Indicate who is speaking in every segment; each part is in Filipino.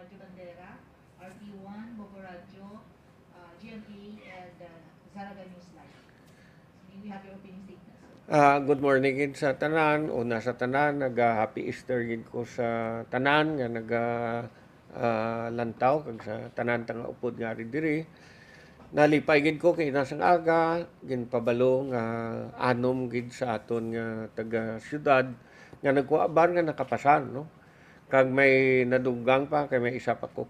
Speaker 1: Radyo Bandera, RP1, Bobo Radyo, GMA, and Zaraga News Live. May we have your opening statement, sir.
Speaker 2: Good morning gid sa tanan. Una sa tanan, happy Easter gid ko sa tanan nga lantaw kag sa tanan nga upod nga diri. Nalipay gid ko kay nasang aga ginpabalo nga anom gid sa aton nga taga syudad nga nagkuaban nga nakapasan no. Kag may nadunggang pa kay may isa pa ko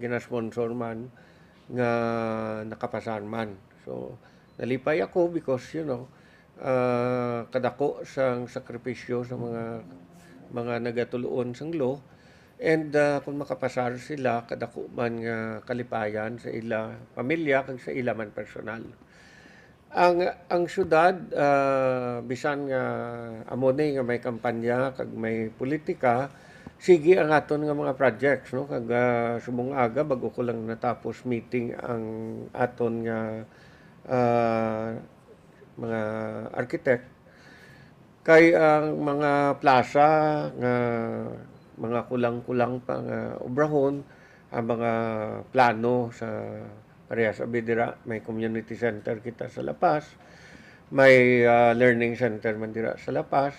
Speaker 2: ginasponsor man nga nakapasan man. So nalipay ako because kadako sang sakripisyo sa mga nagatuluon sang law and kung makapasar sila kadako man nga kalipayan sa ila pamilya kag sa ila man personal. Ang syudad bisan nga amo ni nga may kampanya kag may politika sige ang aton nga mga projects no kag subong aga bago ko lang natapos meeting ang aton nga mga architect kay ang mga plaza nga mga kulang-kulang pa nga obrahon ang mga plano sa parehas abidira may community center kita sa La Paz, may learning center man dira sa La Paz,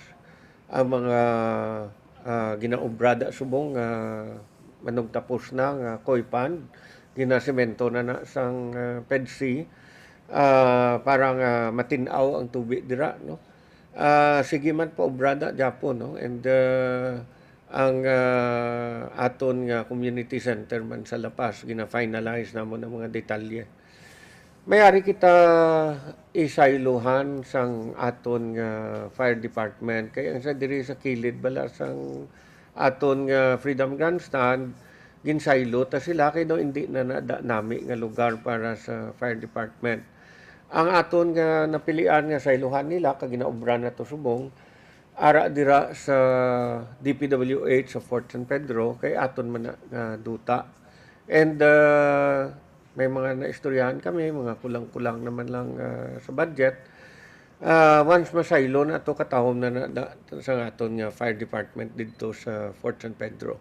Speaker 2: ang mga ginaubrada subong nga manung tapos na nga Koypan ginasemento na sang PEDC parang matinaw ang tubig dira no. Sige man po obrada Japon no and ang aton nga community center man sa La Paz gina-finalize namon ang mga detalye. Mayari kita isaylohan sang aton nga fire department kay ang sa diri sa kilid bala sang aton nga Freedom Grandstand ginsaylo ta sila kay daw hindi na nami nga lugar para sa fire department. Ang aton nga napilian nga sayluhan nila kag ginaobra na to subong ara dira sa DPWH sa Fort San Pedro kay aton man nga duta. And may mga naistoryahan kami, mga kulang-kulang naman lang sa budget. Once masaylo na to katawom na sa aton nga fire department dito sa Fort San Pedro.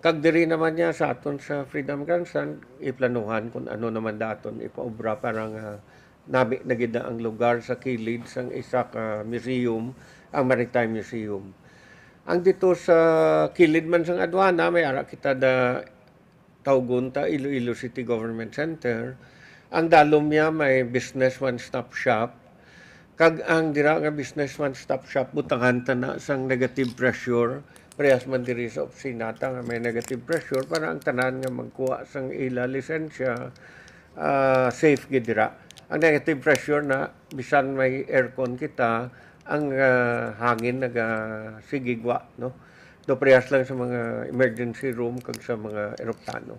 Speaker 2: Kag diri naman niya sa aton sa Freedom Grandstand iplanuhan kung ano naman daton ipaobra para nga nabi na gid ang lugar sa kilid sang isa ka museum, ang Maritime Museum. Ang dito sa kilid man sang adwana may ara kita da tawgon ta Iloilo City Government Center. Ang dalom niya may business one-stop shop. Kag ang dira nga business one-stop shop butangan ta na sang negative pressure. Parehas man diri sa opisina ta nga may negative pressure para ang tanan nga magkuha sang ila lisensya safe gid dira. Ang negative pressure na bisan may aircon kita ang hangin sigigwa no. Do parehas lang sa mga emergency room kag sa mga eroplano.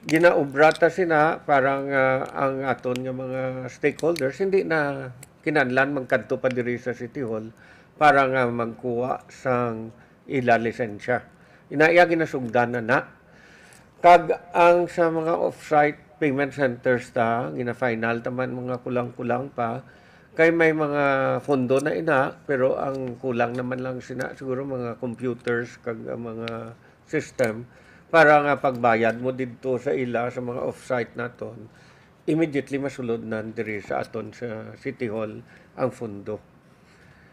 Speaker 2: Ginaobra ta sina parang ang aton nga mga stakeholders hindi na kinahanglan magkadto pa diri sa City Hall para nga magkuha sang ila lisensya. Inaiya ginasugdan na. Kag ang sa mga off-site payment centers ta gina-final taman mga kulang-kulang pa kay may mga fondo na ina pero ang kulang naman lang sina siguro mga computers kag mga system para nga pagbayad mo didto sa ila sa mga off-site naton immediately masulod na diri sa aton sa City Hall ang fondo.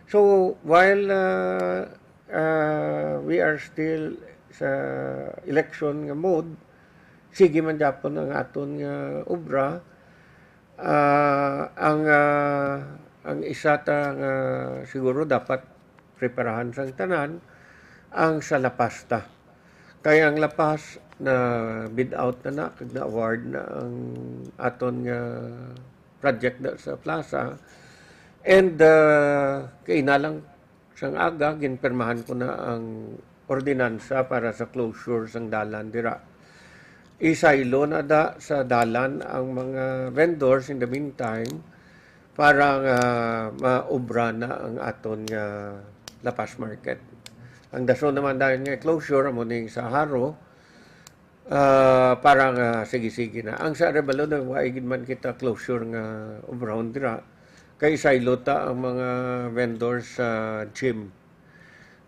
Speaker 2: So while we are still sa election nga mode sige man Japon ang aton nga obra ang isa ta nga siguro dapat preparahan sang tanan ang sa La Paz ta. Kaya ang La Paz na bid out na kag na award na ang aton nga project na sa plaza and kainalang sang aga ginpermahan ko na ang ordinansa para sa closure sang dalan dira. Isaylo na da sa dalan ang mga vendors in the meantime para maobra na ang aton nga La Paz Market. Ang dason naman dahil nga closure amo ning sa Haro para nga sige-sige na. Ang sa Rebalo na waigid man kita closure nga obrahon dira kay isaylo ta ang mga vendors sa gym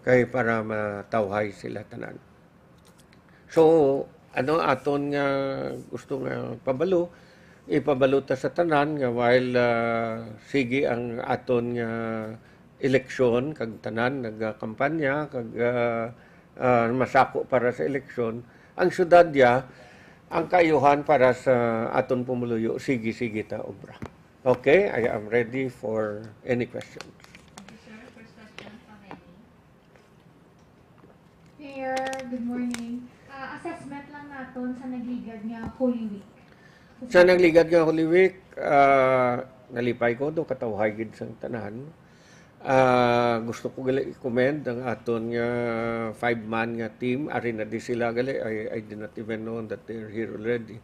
Speaker 2: kay para matawhay sila tanan. So, ano aton nga gusto nga ipabalo ta sa tanan nga while sige ang aton nga eleksyon kag tanan nagkampanya kag masako para sa eleksyon, ang syudad ya ang kaayuhan para sa aton pumuluyo, sige ta obra. Okay, I am ready for any questions.
Speaker 1: Thank you, sir. First question from Amy.
Speaker 3: Mayor, good morning. Assessment lang naton sa nagligad nga Holy Week.
Speaker 2: Sa nagligad nga Holy Week, nalipay ko do katawhay gid sang tanan. Gusto ko gali i-commend ang aton nga 5-man nga team. Ari na di sila gali. I did not even know that they're here already.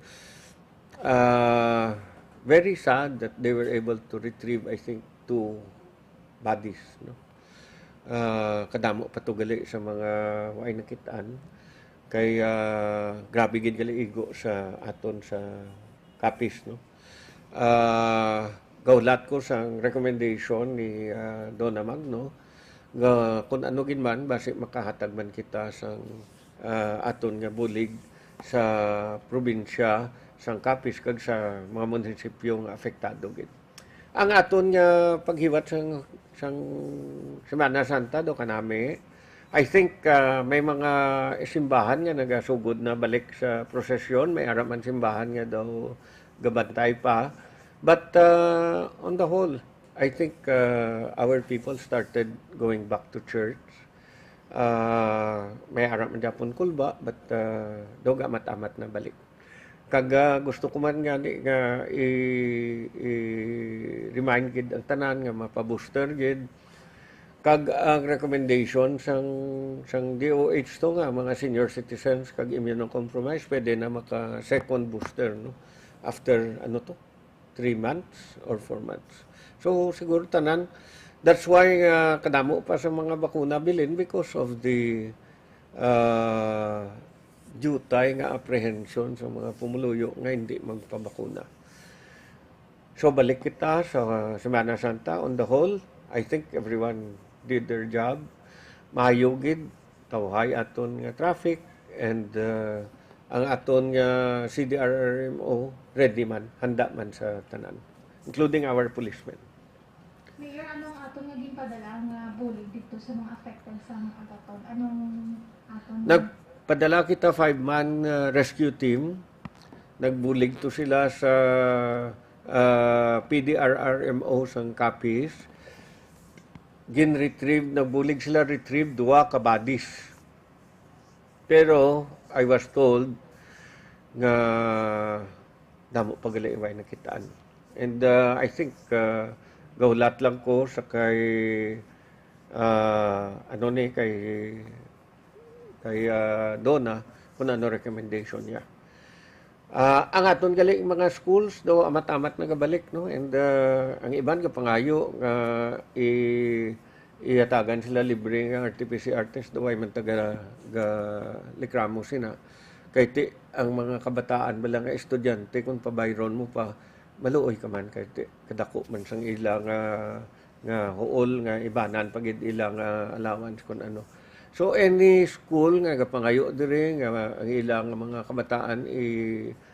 Speaker 2: Very sad that they were able to retrieve, I think, 2 bodies. No? Kadamo pa to gali sa mga waay nakitaan. Kay grabe gid gali igo sa aton sa Capiz. No? Gaulat ko sa recommendation ni Donna Magno kung ano gin man basi makahatag man kita sa aton nga bulig sa probinsya sang Capiz kag sa mga munisipyo nga apektado gid. Ang aton nga paghiwat sang Semana Santa do kanami, I think may mga simbahan nga nagasugod na balik sa prosesyon, may araman simbahan nga daw gabantay pa. But on the whole, I think our people started going back to church. May arap man Japon kulba, but dog amat-amat na balik. Kag gusto ko man nga i-remind gid ang tanan nga mapa-booster gid. Kag ang recommendation sang DOH to nga mga senior citizens kag immunocompromised pwede na maka second booster no after 3 months or 4 months. So siguro tanan, that's why kadamo pa sa mga bakuna bilin because of the jutay nga apprehension sa mga pumuluyo nga hindi magpabakuna. So balik kita sa Semana Santa. On the whole, I think everyone did their job. Maayo gid, tawhay aton nga traffic and ang aton nga CDRRMO ready man, handa man sa tanan, including our policemen.
Speaker 3: Mayor, anong aton nga ginpadala nga bulig dito sa mga affected sa mga agaton? Anong aton?
Speaker 2: Nagpadala kita 5-man rescue team. Nagbulig to sila sa PDRRMO sang Capiz. Nagbulig sila retrieve 2 ka bodies. Pero I was told nga damo pagaliway nakitaan. And I think gaulat lang ko sa kay Donna kung ano recommendation niya. Ang aton gali mga schools do amat-amat nagabalik no and ang iban ka pangayo nga iatagan sila libre nga RT-PCR test do ay man taga likramo sina kay ti ang mga kabataan bala nga estudyante kung pabayron mo pa maluoy ka man kay ti kadako man sang ilang nga huol nga ibanan pagid ilang allowance kun ano. So any school nga gapangayo diri nga ang ilang mga kabataan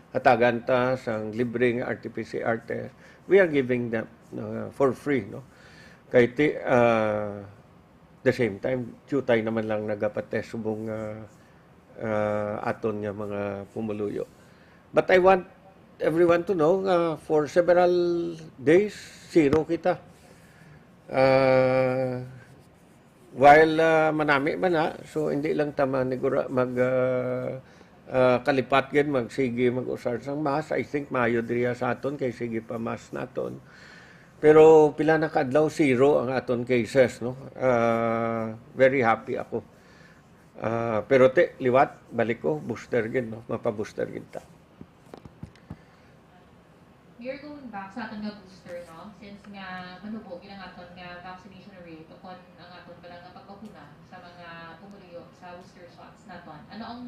Speaker 2: hatagan ta sang libre nga RT-PCR test, we are giving them for free no. Kay ti the same time tutay naman lang nagapatest subong aton nga mga pumuluyo. But I want everyone to know for several days zero kita. While manami man na, so hindi lang tama kalipat gid magsige mag-usar sang mas. I think maayo diriya sa aton kay sige pa mas naton. Pero pila na kadlaw zero ang aton cases no. Very happy ako. Pero liwat balik ko booster gid no, mapa-booster gid ta.
Speaker 1: We're going back sa aton nga booster, no? Since nga manubog yun ang aton nga vaccination rate upon ang aton pala nga pagbakuna sa mga pumuliyo sa booster shots naton. Ano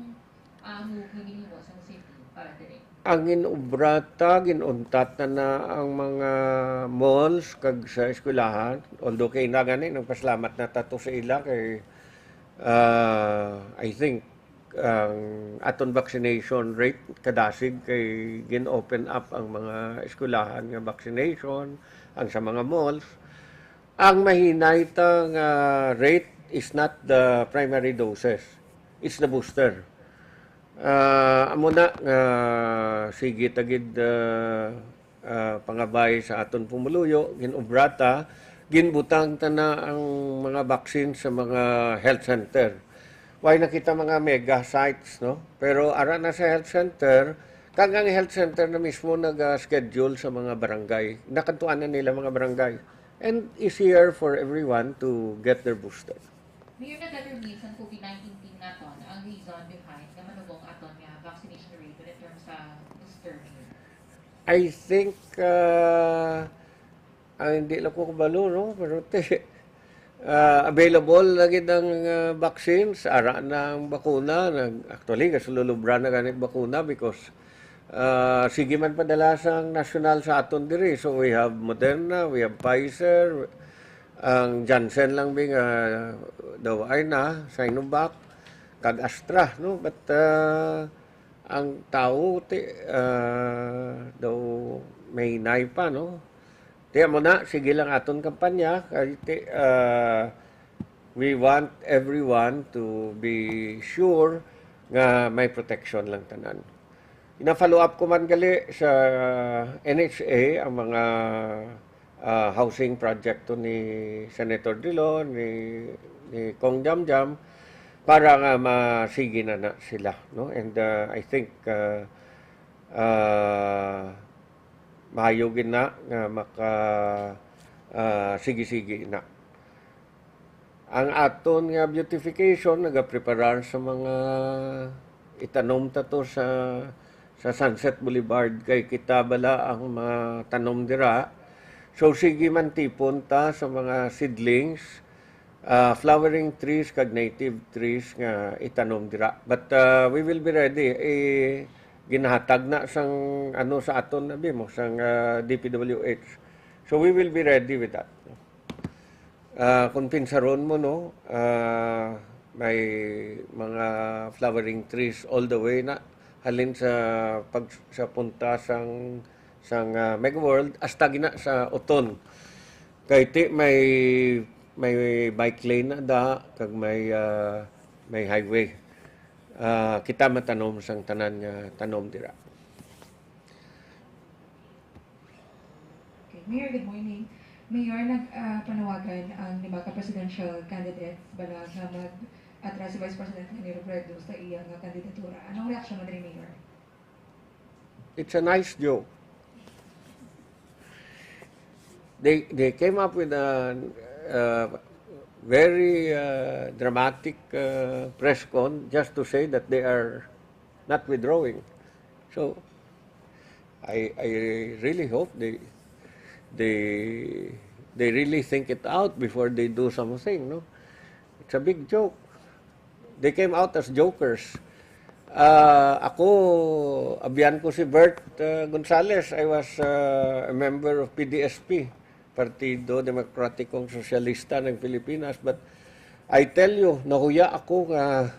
Speaker 1: ang move nga ginhiwo sa city para dire?
Speaker 2: Ang inubrata, ginuntat na ang mga malls kag sa eskwelahan. Although kay na gani, nagpasalamat na tato sa ila kay I think ang aton vaccination rate kadasig kay gin-open up ang mga eskwelahan nga vaccination, ang sa mga malls. Ang mahinay tang rate is not the primary doses, it's the booster. Amo na nga sige tagid pangabay sa aton pumuluyo, ginubrata, ginbutang ta na ang mga vaccine sa mga health center. Why nakita mga mega sites, no? Pero ara na sa health center, kag ang health center na mismo nag-schedule sa mga barangay. Nakantuan na nila mga barangay. And easier for everyone to get their booster.
Speaker 1: Mayor, nag-determine sa COVID-19 team naton ang reason behind na manubong aton nga vaccination rate in terms sa booster.
Speaker 2: I think, hindi lang ko kabalo, no? Pero available lagi ng vaccines, ara na ang bakuna. Actually, kasululubra na ganit bakuna because sige man padala sang national sa aton diri. So we have Moderna, we have Pfizer, ang Janssen lang bing daw ay na, Sinovac, kag Astra, no? But ang tao daw may nay pa, no? Tiyan mo na, sige lang aton kampanya. We want everyone to be sure nga may protection lang tanan. Ina-follow up ko man gali sa NHA ang mga housing project to ni Senator Drilon, ni Kong Jamjam, para nga masige na sila. No? And I think mahayogin na nga sige-sige na. Ang aton nga beautification nagapreparar sa mga itanom ta to sa Sunset Boulevard kay kita bala ang matanom dira. So sige man tipon ta sa mga seedlings, flowering trees kag native trees nga itanom dira. But we will be ready. Ginahatag na sang sa aton na mo sang DPWH. So we will be ready with that. Kung pinsaron mo, no, may mga flowering trees all the way na halin sa punta sang Mega World hasta gina sa Oton. Kay ti may bike lane na da kag may highway. Kita matanom sang tanan nga tanom dira.
Speaker 4: Okay. Mayor, good morning. Mayor, nagpanawagan ang lima ka presidential candidates bala nga mag-atras si Vice President Manny Robredo sa iyang kandidatura. Anong reaksyon mo din, Mayor?
Speaker 2: It's a nice joke. They came up with a very dramatic press con just to say that they are not withdrawing. So I really hope they really think it out before they do something. No, it's a big joke. They came out as jokers. Ako, abyan ko si Bert Gonzales. I was a member of PDSP. Partido Demokratikong Sosyalista ng Pilipinas. But I tell you, nahuya ako nga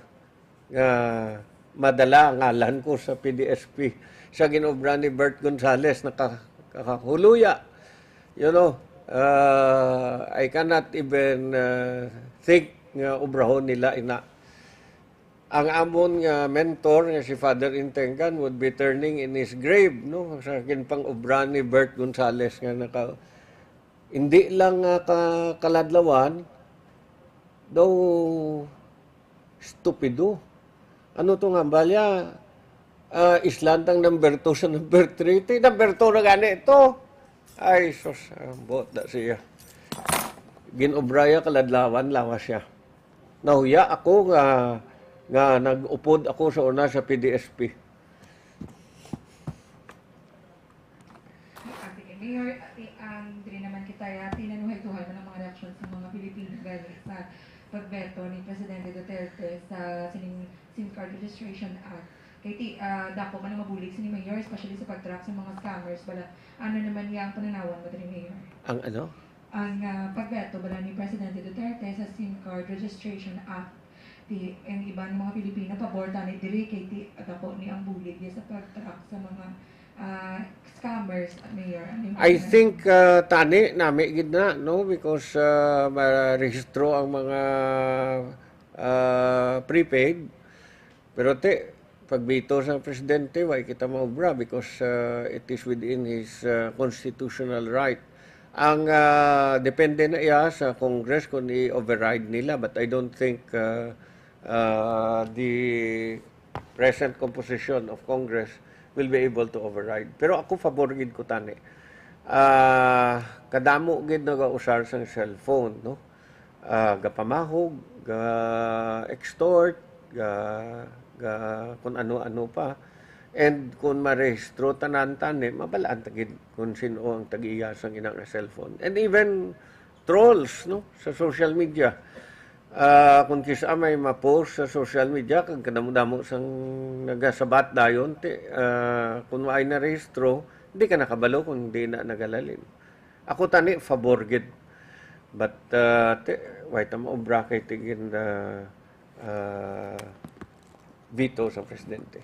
Speaker 2: madala ang ngalan ko sa PDSP. Sa ginobra ni Bert Gonzales, nakahuluya. You know, I cannot even think nga obrahon nila ina. Ang amon nga mentor nga si Father Intengan would be turning in his grave, no? Sa ginpang obra ni Bert Gonzales nga hindi lang kaladlawan, daw stupido. Ano to nga balya? Islandang number 2 sa number 3. Ito number 2 na gani ito. Ay, sus, bot na siya. Ginobraya kaladlawan, lawas siya. Nahuya ako nga nag-upod ako sa una sa PDSP.
Speaker 4: Mayor, dili naman kita tinanuhay-tuhay mo ng mga reaksyon sa mga Pilipino galing sa pagbeto ni Presidente Duterte sa SIM Card Registration Act. Kaya dako man ang mabulig si Mayor, especially sa pag-track sa mga scammers. Bala, ano naman yung pananawan mo din, Mayor?
Speaker 2: Ang ano?
Speaker 4: Ang pagbeto bala ni Presidente Duterte sa SIM Card Registration Act. ti ang iban mga Pilipino pabor tani diri kay ti dako ni ang bulig sa pag-track sa mga scammers, Mayor. Ano yung
Speaker 2: I think tani nami gid na no because marehistro ang mga prepaid pero pagbito sa presidente why kita maobra because it is within his constitutional right. Ang depende na iya sa Congress kung i-override nila but I don't think the present composition of Congress will be able to override. Pero ako favor gid ko tani. Kadamo gid nagausar sang cellphone no. Gapamahog, extort, kung ano-ano pa. And kung marehistro tanan tani, mabalaan tagid kung sino ang tag-iya sang inang cellphone. And even trolls no sa social media. Kung kisa may ma-post sa social media kag kadamo-damo sang nagasabat dayon kung waay na rehistro hindi ka nakabalo kung hindi na nagalalin. Ako tani favor gid but why ta maobra kay tigin veto sa presidente.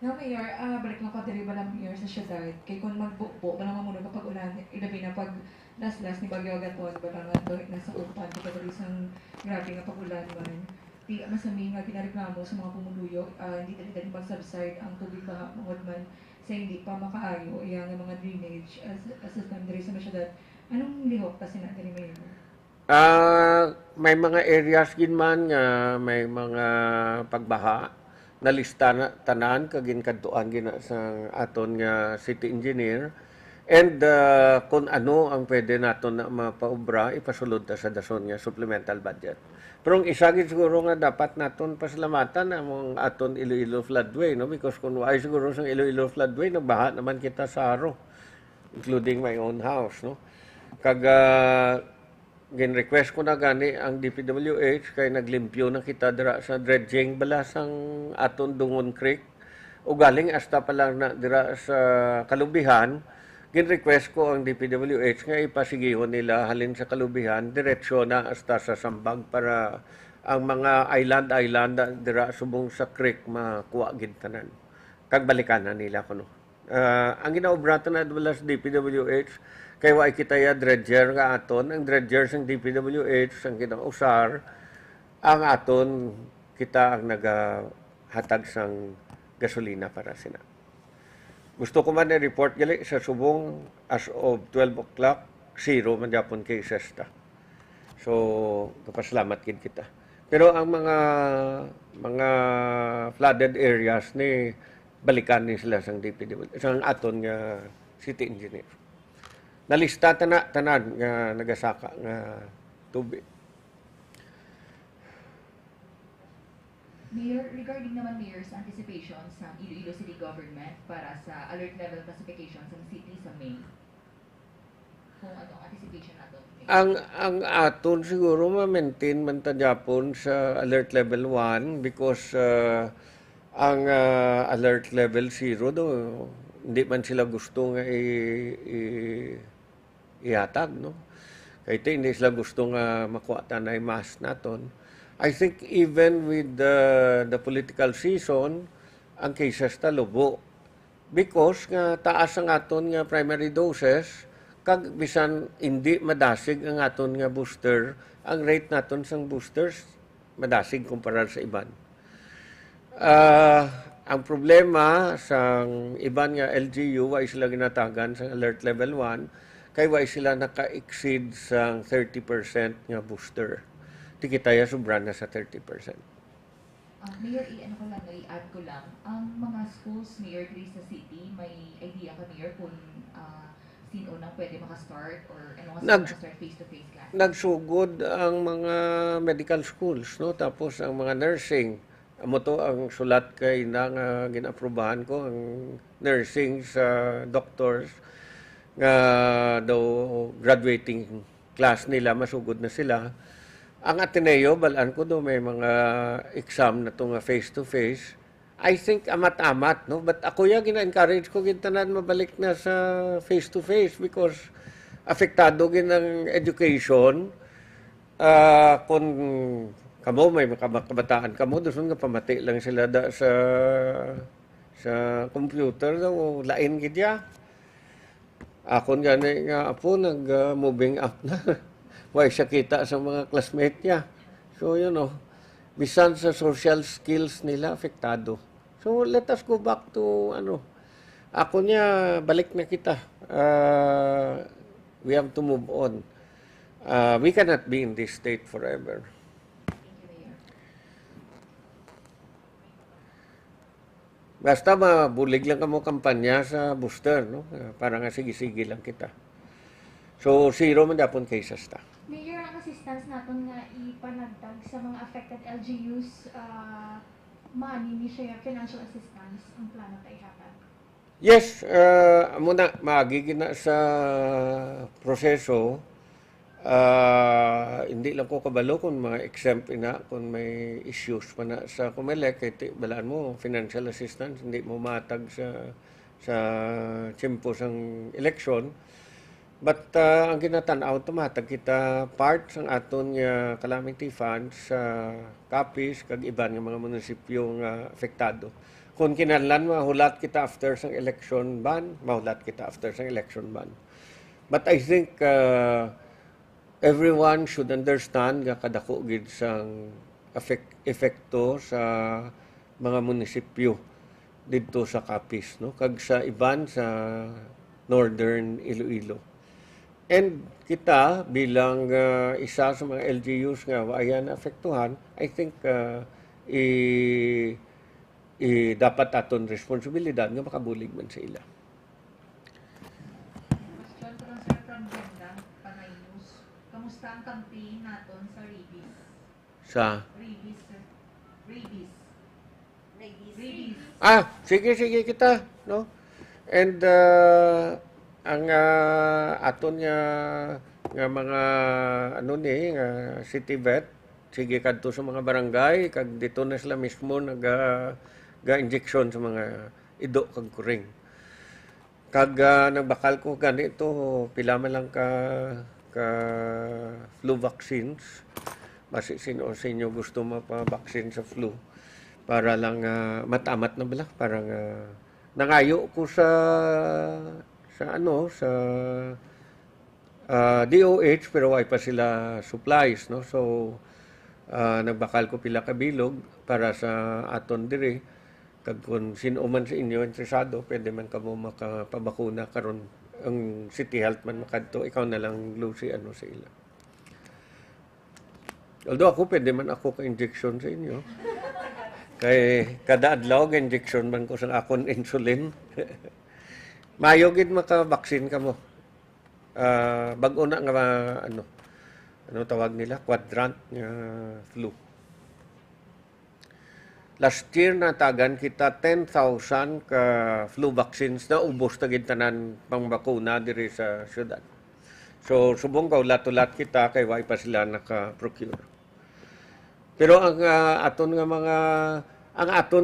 Speaker 4: Now, Mayor, balik lang ko diri ba lang, Mayor, sa syudad. Kay kung magbukbo, ba lang mamuno kapag ulan, ilabi na pag las-las ni Bagyo Agaton, ba lang nasa upan, di ka dali sang grabe nga pag-ulan man. Di masami nga ginareklamo sa mga pumuluyo, hindi dali mag-subside ang tubig ba mangod man sa hindi pa makaayo, yung mga drainage system diri sa syudad. Anong lihok kasi na diri, Mayor?
Speaker 2: May mga areas gid man nga may mga pagbaha nalista na tanan kagin kadtuan gina sa aton nga city engineer and kung ano ang pwede naton na mapaobra ipasulod ta sa dason nga supplemental budget. Pero ang isa gid siguro nga dapat naton pasalamatan ang aton Iloilo floodway no because kung why siguro sa Iloilo floodway nagbaha naman kita sa Aro including my own house no. Kag gin-request ko na gani ang DPWH kay naglimpyo na kita dira sa dredging balasang aton Dungon Creek o galing hasta pa lang na dira sa Kalubihan. Gin-request ko ang DPWH nga ipasigihon nila halin sa Kalubihan diretsyo na hasta sa Sambag para ang mga island dira subong sa creek makuha gid tanan. Kag balikan na nila kuno. Ang ginaobratan na dula sa DPWH kay wa kita ya dredger nga aton ang dredger sang DPWH sang kinausar ang aton kita ang nagahatag sang gasolina para sina. Gusto ko man i-report gali sa subong as of 12 o'clock zero man gyapon cases ta. So kapasalamat gid kita. Pero ang mga flooded areas ni balikan ni sila sang DPWH sang aton nga city engineer. Nalista tanan nga nagasaka nga tubig.
Speaker 5: Mayor, regarding naman Mayor's anticipations ng Iloilo City Government para sa alert level classification sa city sa May. Kung anong anticipation natin?
Speaker 2: Ang aton siguro ma-maintain man ta Japon sa alert level 1 because ang alert level 0 do hindi man sila gusto nga ihatag no kay hindi sila gusto nga makuha tanay mas naton. I think even with the political season ang cases ta lubo because nga taas ang aton nga primary doses kag bisan hindi madasig ang aton nga booster ang rate naton sang boosters madasig kumpara sa iban. Ang problema sa iban nga LGU ay sila ginatagan sa alert level 1 kay way sila naka-exceed sa 30% nga booster. Tikitaya sobra na sa 30%.
Speaker 5: Mayor, i-ano ko lang, i-add ko lang. Ang mga schools, Mayor, diri sa city, may idea ka, Mayor, kung sino na pwede makastart or ano nga start face-to-face class?
Speaker 2: Nagsugod ang mga medical schools, no? Tapos ang mga nursing. Amo to ang sulat kay na nga ginaprobahan ko ang nursing sa doctors nga daw graduating class nila masugod na sila. Ang Ateneo balaan ko do may mga exam na to nga face to face. I think amat-amat no but ako ya gina-encourage ko gintanan mabalik na sa face to face because apektado gin ang education kung kamo may kabataan kamo doon nga pamati lang sila sa computer daw lain gid ya. Akon gani nga apo nag moving up na. Why siya kita sa mga classmate niya. So bisan sa social skills nila apektado. So let us go back to ako niya balik na kita. We have to move on. We cannot be in this state forever.
Speaker 5: Thank you, Mayor.
Speaker 2: Basta mabulig lang kamo kampanya sa booster, no? Para nga sige-sige lang kita. So, zero man dapon cases ta.
Speaker 3: Mayor, ang assistance natin nga ipanagdag sa mga affected LGUs, money ni siya financial assistance ang plano tayo hatag.
Speaker 2: Yes, muna, magigina sa proseso, hindi lang ko kabalo kung mga exempt ina, kung may issues pa na sa Comelec, kaya balaan mo, financial assistance, hindi mo matag sa tiyempo sang election. But ang ginatanaw, tumatag kita part ng aton calamity funds sa copies, kag iban ng mga munisipyo nga apektado. Kung kinahanglan mahulat kita after sang election ban, mahulat kita after sang election ban. But I think everyone should understand nga kadako gid sang epekto sa mga munisipyo didto sa Capiz, no? Kag sa iban sa Northern Iloilo. And kita bilang isa sa mga LGUs nga ayan apektuhan, I think dapat aton responsibilidad nga makabulig man sa ila.
Speaker 1: Question ko lang, sir, from Brenda Panayus. Kamusta ang campaign naton sa rabies?
Speaker 2: Sa
Speaker 1: Rabies, sir. Rabies.
Speaker 2: sige kita, no? And ang aton nga mga nga city vet, sige kadto sa mga barangay kag dito na sila mismo ga-injection sa mga ido kag kuring. Kag nagbakal ko ganito pila man lang ka flu vaccines. Basi sino sa inyo gusto mapa-vaccine sa flu para lang matamat na bala parang nangayo ko sa DOH pero wala pa sila supplies, no? So nagbakal ko pila ka bilog para sa aton diri kag kun sino man sa inyo interesado pwede man kamo makapabakuna karon ang City Health man makadto ikaw na lang Lucy sa ila. Although ako pwede man ako ka injection sa inyo. Kay kada adlaw ga injection man ko sa akon insulin. Mayo gid maka-vaccine kamo. Bag-o na nga ano tawag nila, quadrant nga flu. Last year natagan kita 10,000 ka flu vaccines na ubos na gid tanan pangbakuna diri sa syudad. So subong kaulat-ulat kita kay way pa sila naka-procure. Pero ang aton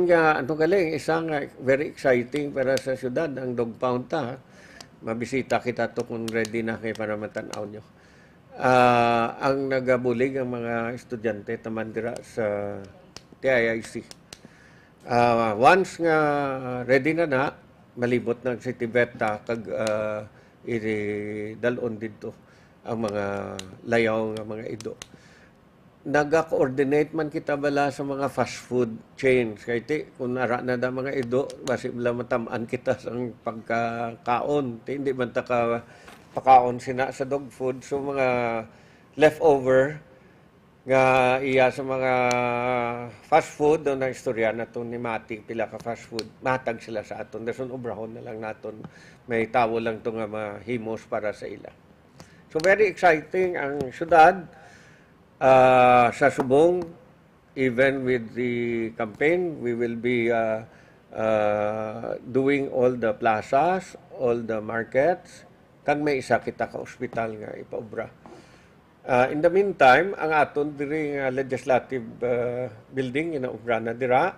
Speaker 2: nga galing isang very exciting para sa syudad ang dog pound ta. Mabisita kita to kung ready na kay para matanaw nyo. Ang nagabulig ang mga estudyante taman dira sa TIIC. Once nga ready na malibot ng city vet kag dalon dito ang mga layaw nga mga ido. Naga-coordinate man kita bala sa mga fast food chains. Kaya kung nara na da mga ido, basi bala matamaan kita sa pagkakaon. Hindi man ta ka pakaon sina sa dog food. So mga leftover nga iya sa mga fast food, doon na istorya na ito ni Mati, pila ka fast food, matag sila sa aton. Dason obrahon na lang naton. May tawo lang ito nga mahimos para sa ila. So very exciting ang syudad. Sa Subong, even with the campaign, we will be doing all the plazas, all the markets, kag may isa kita ka ospital nga ipaobra. In the meantime, ang aton diri nga legislative building inaobra na dira,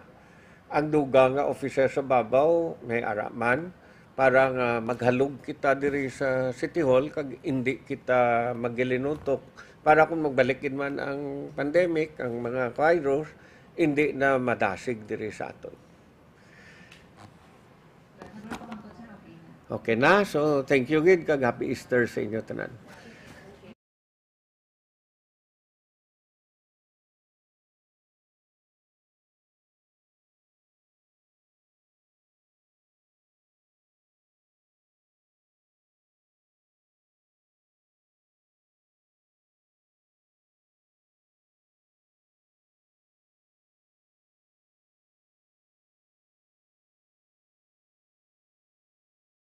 Speaker 2: ang duga nga officer sa babaw may araman para nga maghalog kita diri sa City Hall kag hindi kita magilinutok para kung magbalikin man ang pandemic, ang mga virus, hindi na madasig diri sa aton.
Speaker 5: Siguro pamangkot, sir, okay na.
Speaker 2: Okay na? So, thank you gid kag happy Easter sa inyo tanan.